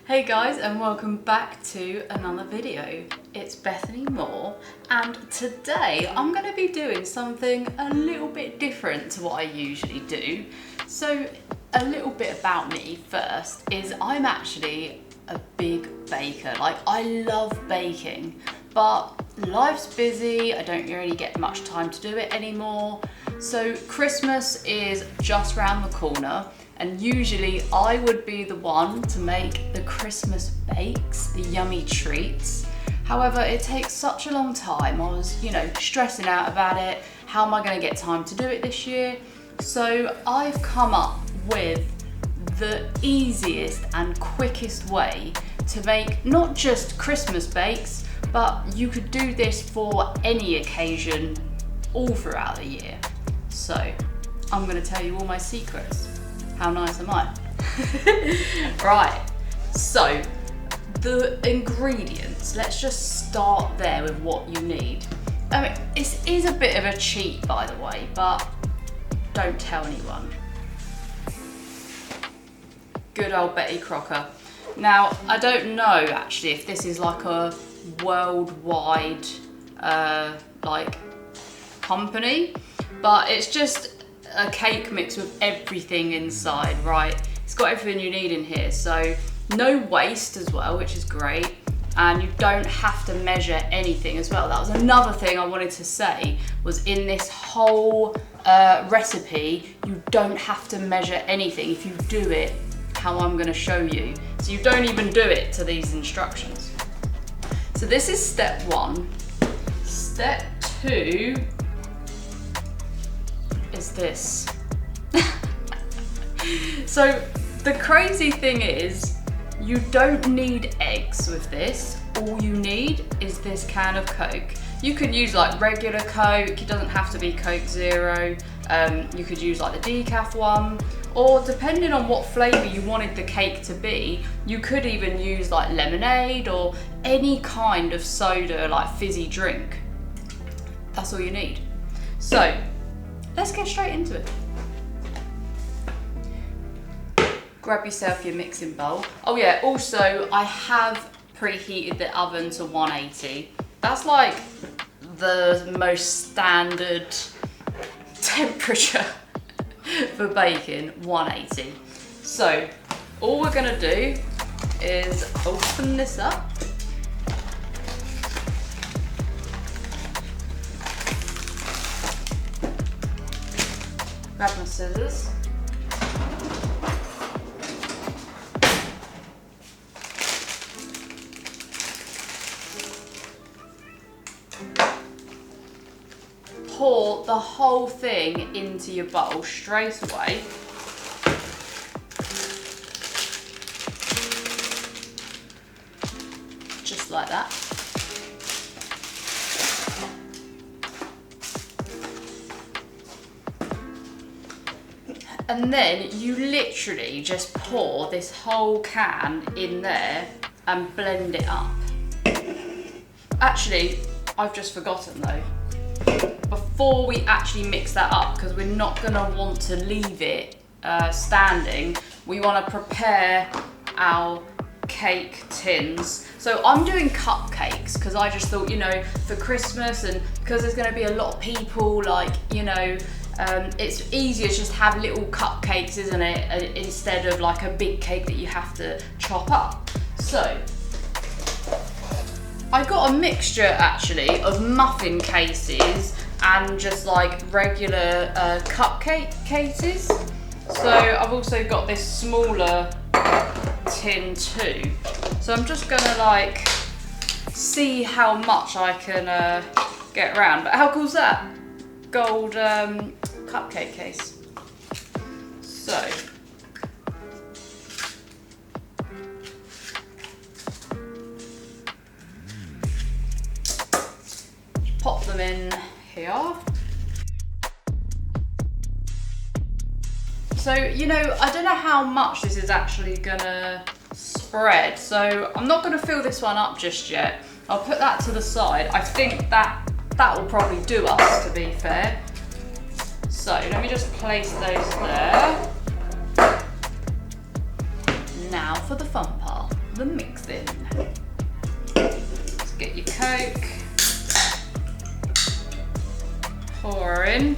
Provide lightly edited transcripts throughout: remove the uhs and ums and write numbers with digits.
Hey guys, and welcome back to another video. It's Bethany Moore, and today I'm going to be doing something a little bit different to what I usually do. So a little bit about me first is I'm actually a big baker. Like, I love baking, but life's busy, I don't really get much time to do it anymore. So Christmas is just round the corner, and usually I would be the one to make the Christmas bakes, the yummy treats. However, it takes such a long time. I was, stressing out about it. How am I gonna get time to do it this year? So I've come up with the easiest and quickest way to make not just Christmas bakes, but you could do this for any occasion all throughout the year. So I'm gonna tell you all my secrets. How nice am I? Right, so the ingredients, let's just start there with what you need. I mean, this is a bit of a cheat, by the way, but don't tell anyone. Good old Betty Crocker. Now, I don't know actually if this is like a worldwide company, but it's just a cake mix with everything inside, right? It's got everything you need in here, so no waste as well, which is great, and you don't have to measure anything as well. That was another thing I wanted to say, was in this whole recipe, you don't have to measure anything if you do it how I'm going to show you. So you don't even do it to these instructions. So this is step one. Step two is this. So the crazy thing is, you don't need eggs with this. All you need is this can of Coke. You could use like regular Coke, it doesn't have to be Coke Zero. You could use like the decaf one, or depending on what flavour you wanted the cake to be, you could even use like lemonade or any kind of soda, like fizzy drink. That's all you need. So let's get straight into it. Grab yourself your mixing bowl. Oh yeah, also I have preheated the oven to 180. That's like the most standard temperature for baking, 180. So all we're gonna do is open this up. Grab my scissors. Pour the whole thing into your bowl straight away. Just like that. And then you literally just pour this whole can in there and blend it up. Actually, I've just forgotten though. Before we actually mix that up, because we're not gonna want to leave it standing, we wanna prepare our cake tins. So I'm doing cupcakes because I just thought, for Christmas, and because there's gonna be a lot of people, it's easier to just have little cupcakes, isn't it? Instead of like a big cake that you have to chop up. So I got a mixture actually of muffin cases and just like regular cupcake cases. So I've also got this smaller tin too. So I'm just gonna see how much I can get around. But how cool is that? Gold cupcake case. So pop them in here. So, I don't know how much this is actually gonna spread, so I'm not gonna fill this one up just yet. I'll put that to the side. I think that will probably do us, to be fair. So let me just place those there. Now for the fun part. the mix in. Let's get your Coke, pour in.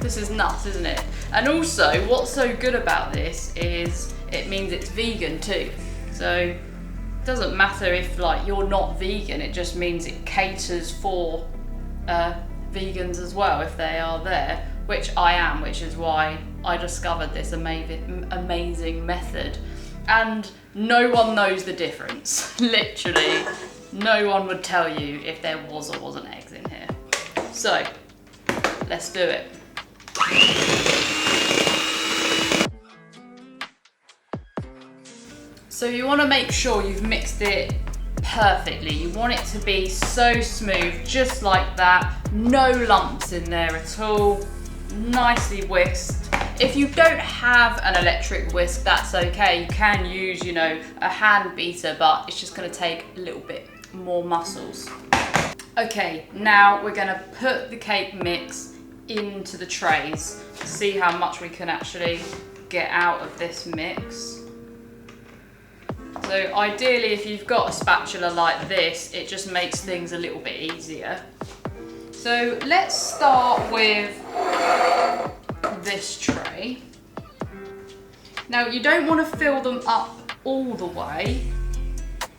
This is nuts, isn't it? And also, what's so good about this is it means it's vegan too. So it doesn't matter if like you're not vegan, it just means it caters for vegans as well if they are there, which I am, which is why I discovered this amazing method. And no one knows the difference. Literally, no one would tell you if there was or wasn't eggs in here. So, let's do it. So you want to make sure you've mixed it perfectly. You want it to be so smooth, just like that. No lumps in there at all. Nicely whisked. If you don't have an electric whisk, that's okay. You can use, you know, a hand beater, but it's just going to take a little bit more muscles. Okay, now we're going to put the cake mix into the trays to see how much we can actually get out of this mix. So ideally, if you've got a spatula like this, it just makes things a little bit easier. So let's start with this tray. Now you don't want to fill them up all the way.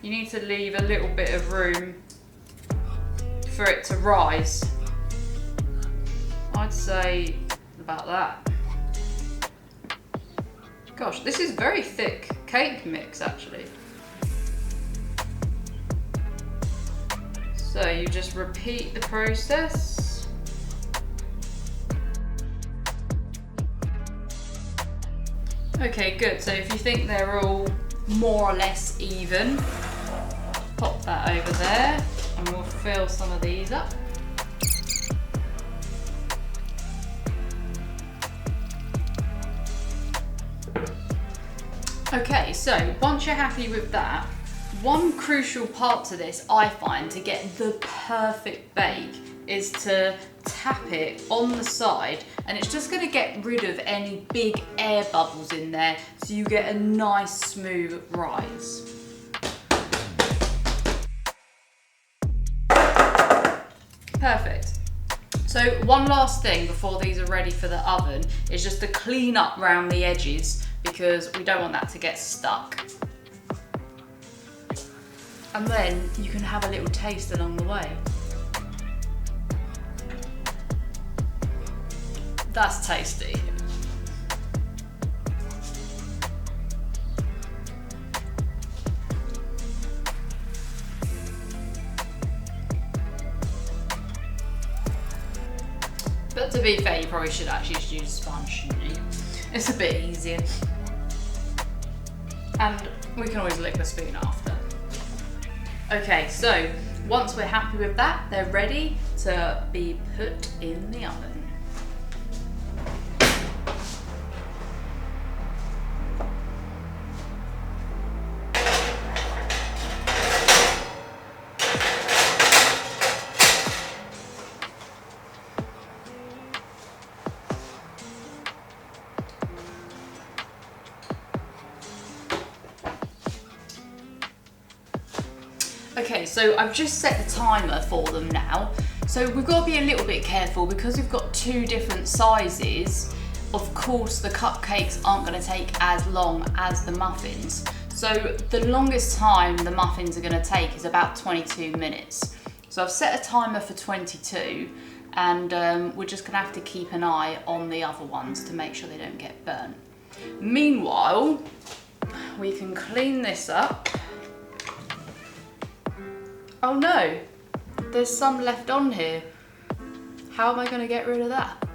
You need to leave a little bit of room for it to rise. I'd say about that. Gosh, this is very thick cake mix actually. So you just repeat the process. Okay, good. So if you think they're all more or less even, pop that over there and we'll fill some of these up. Okay, so once you're happy with that, one crucial part to this, I find, to get the perfect bake is to tap it on the side, and it's just going to get rid of any big air bubbles in there so you get a nice smooth rise. Perfect. So one last thing before these are ready for the oven is just to clean up around the edges, because we don't want that to get stuck. And then you can have a little taste along the way. That's tasty. But to be fair, you probably should actually just use a sponge, shouldn't you? It's a bit easier. And we can always lick the spoon after. Okay, so once we're happy with that, they're ready to be put in the oven. Okay, so I've just set the timer for them now. So we've got to be a little bit careful because we've got two different sizes. Of course, the cupcakes aren't going to take as long as the muffins. So the longest time the muffins are going to take is about 22 minutes. So I've set a timer for 22, and we're just going to have to keep an eye on the other ones to make sure they don't get burnt. Meanwhile, we can clean this up. Oh no, there's some left on here. How am I going to get rid of that?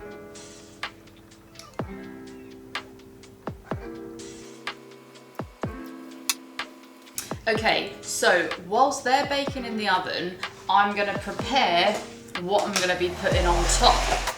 Okay, so whilst they're baking in the oven, I'm going to prepare what I'm going to be putting on top.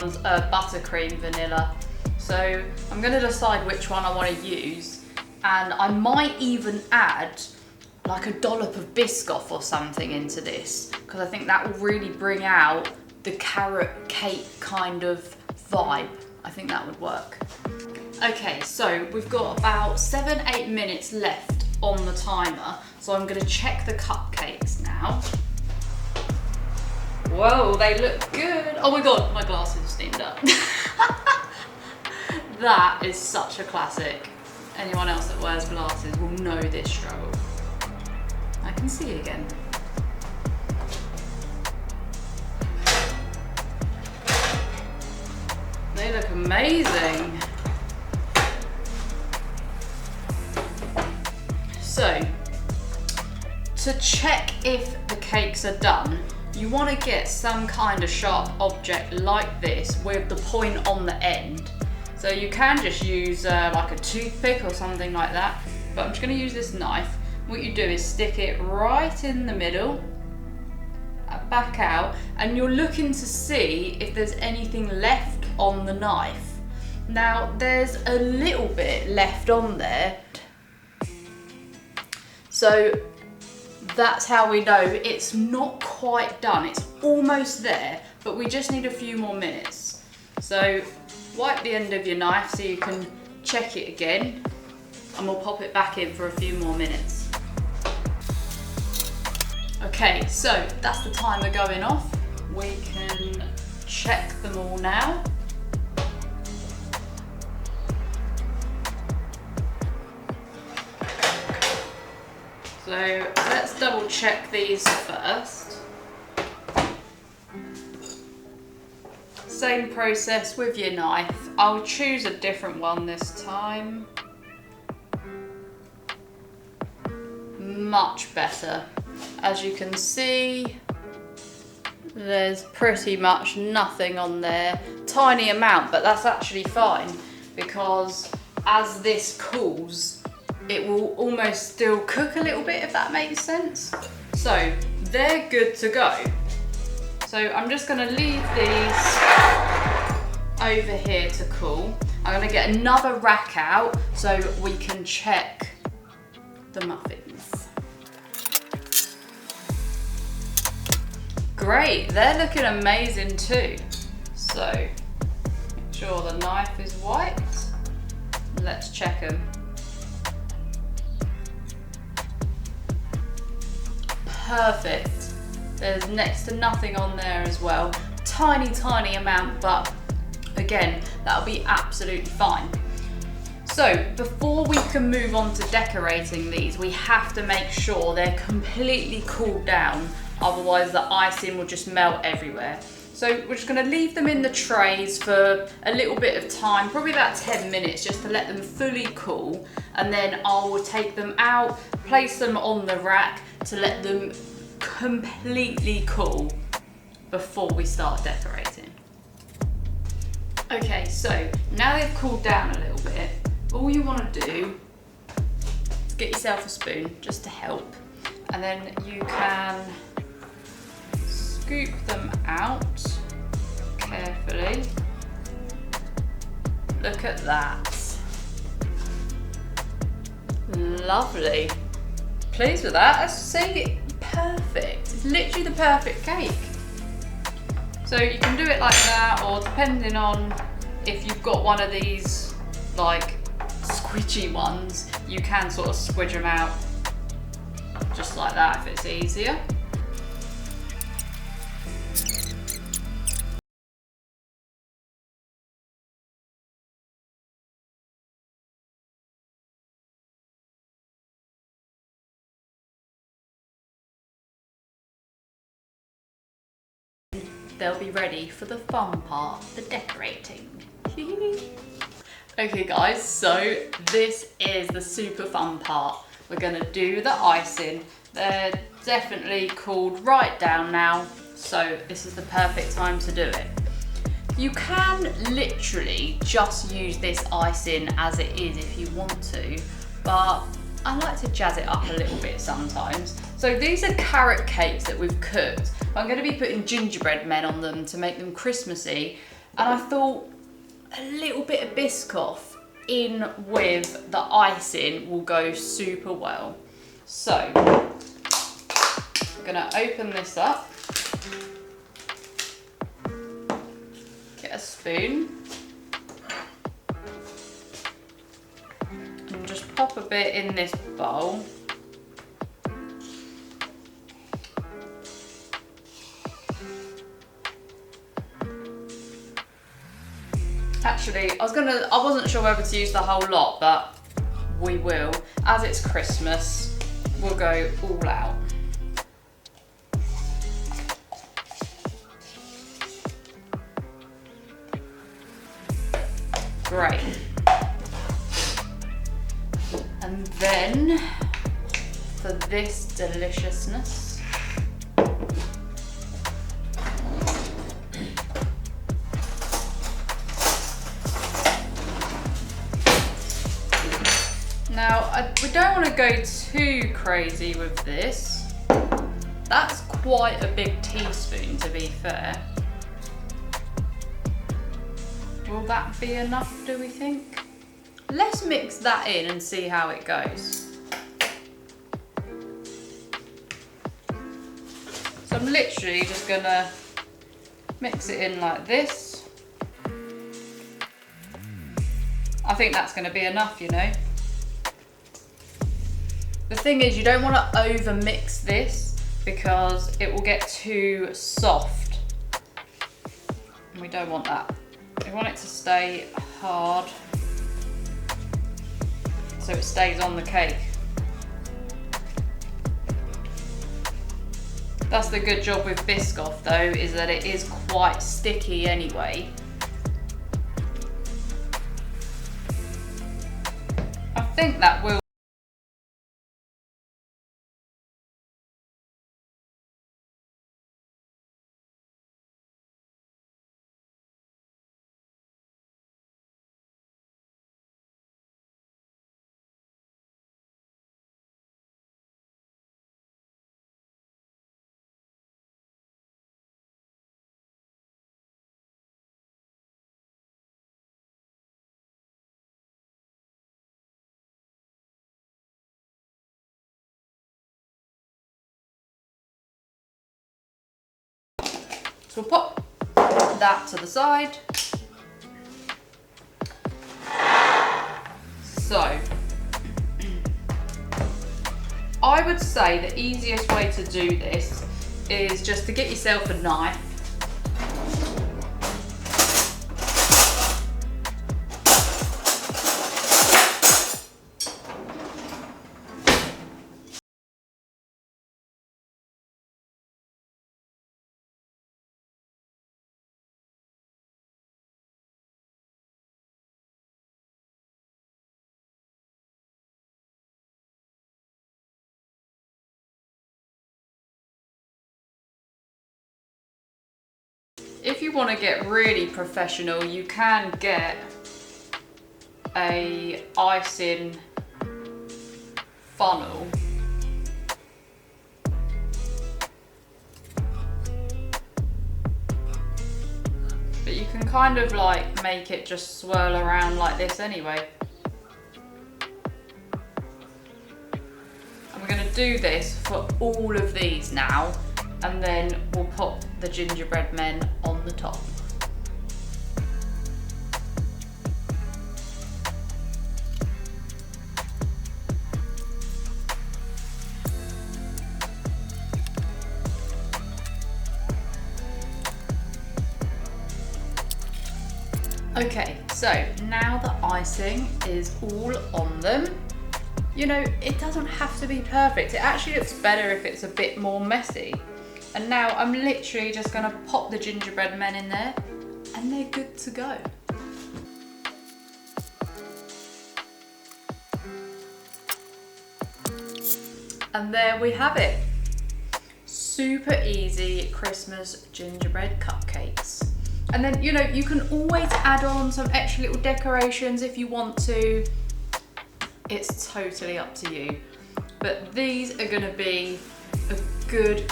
buttercream vanilla. So I'm going to decide which one I want to use, and I might even add like a dollop of Biscoff or something into this, because I think that will really bring out the carrot cake kind of vibe. I think that would work. Okay, so we've got about 7-8 minutes left on the timer, so I'm going to check the cupcakes now. Whoa, they look good. Oh my god, my glasses steamed up. That is such a classic. Anyone else that wears glasses will know this struggle. I can see again. They look amazing. So, to check if the cakes are done, you want to get some kind of sharp object like this with the point on the end. So you can just use like a toothpick or something like that, but I'm just going to use this knife. What you do is stick it right in the middle, back out, and you're looking to see if there's anything left on the knife. Now there's a little bit left on there, so that's how we know it's not quite done. It's almost there, but we just need a few more minutes. So wipe the end of your knife so you can check it again, and we'll pop it back in for a few more minutes. Okay, so that's the timer going off. We can check them all now. So let's double check these first. Same process with your knife. I'll choose a different one this time. Much better. As you can see, there's pretty much nothing on there. Tiny amount, but that's actually fine, because as this cools, it will almost still cook a little bit, if that makes sense. So they're good to go. So I'm just going to leave these over here to cool. I'm going to get another rack out so we can check the muffins. Great, they're looking amazing too. So make sure the knife is wiped. Let's check them. Perfect. There's next to nothing on there as well. Tiny amount, but again, that'll be absolutely fine. So before we can move on to decorating these, we have to make sure they're completely cooled down, otherwise the icing will just melt everywhere. So we're just going to leave them in the trays for a little bit of time, probably about 10 minutes, just to let them fully cool, and then I will take them out, place them on the rack to let them completely cool before we start decorating. Okay, so now they've cooled down a little bit, all you want to do is get yourself a spoon just to help, and then you can scoop them out carefully. Look at that. Lovely. Pleased with that. I say perfect. It's literally the perfect cake. So you can do it like that, or depending on if you've got one of these like squidgy ones, you can sort of squidge them out just like that if it's easier. They'll be ready for the fun part, the decorating. Okay guys, so this is the super fun part. We're gonna do the icing. They're definitely cooled right down now, so this is the perfect time to do it. You can literally just use this icing as it is if you want to, but I like to jazz it up a little bit sometimes. So these are carrot cakes that we've cooked. I'm going to be putting gingerbread men on them to make them Christmassy, And I thought a little bit of Biscoff in with the icing will go super well. So I'm gonna open this up, get a spoon, and just pop a bit in this bowl. Actually, I wasn't sure whether to use the whole lot, but we will. As it's Christmas, we'll go all out. Great. And then, for this deliciousness, now, we don't want to go too crazy with this. That's quite a big teaspoon, to be fair. Will that be enough, do we think? Let's mix that in and see how it goes. So I'm literally just gonna mix it in like this. I think that's gonna be enough, you know. The thing is, you don't want to over mix this because it will get too soft. And we don't want that. We want it to stay hard so it stays on the cake. That's the good job with Biscoff though, is that it is quite sticky anyway. I think that will. So we'll pop that to the side. So, I would say the easiest way to do this is just to get yourself a knife. If you want to get really professional, you can get a icing funnel. But you can kind of like make it just swirl around like this anyway. And we're going to do this for all of these now, and then we'll pop the gingerbread men on the top. Okay, so now the icing is all on them. You know, it doesn't have to be perfect. It actually looks better if it's a bit more messy. And now I'm literally just gonna pop the gingerbread men in there and they're good to go. And there we have it. Super easy Christmas gingerbread cupcakes. And then, you know, you can always add on some extra little decorations if you want to. It's totally up to you. But these are gonna be a good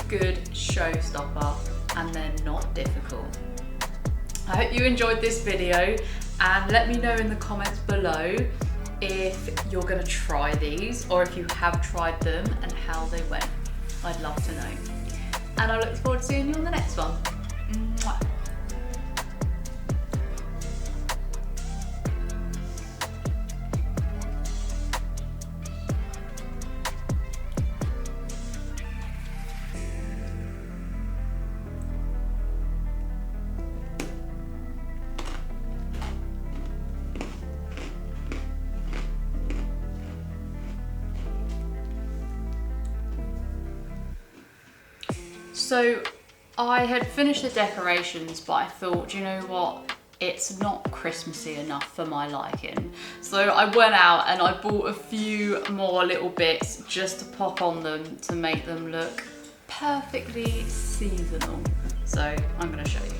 showstopper, and they're not difficult. I hope you enjoyed this video, and let me know in the comments below if you're gonna try these or if you have tried them and how they went. I'd love to know. And I look forward to seeing you on the next one. Mwah. So I had finished the decorations, but I thought, you know what? It's not Christmassy enough for my liking. So I went out and I bought a few more little bits just to pop on them to make them look perfectly seasonal. So I'm gonna show you.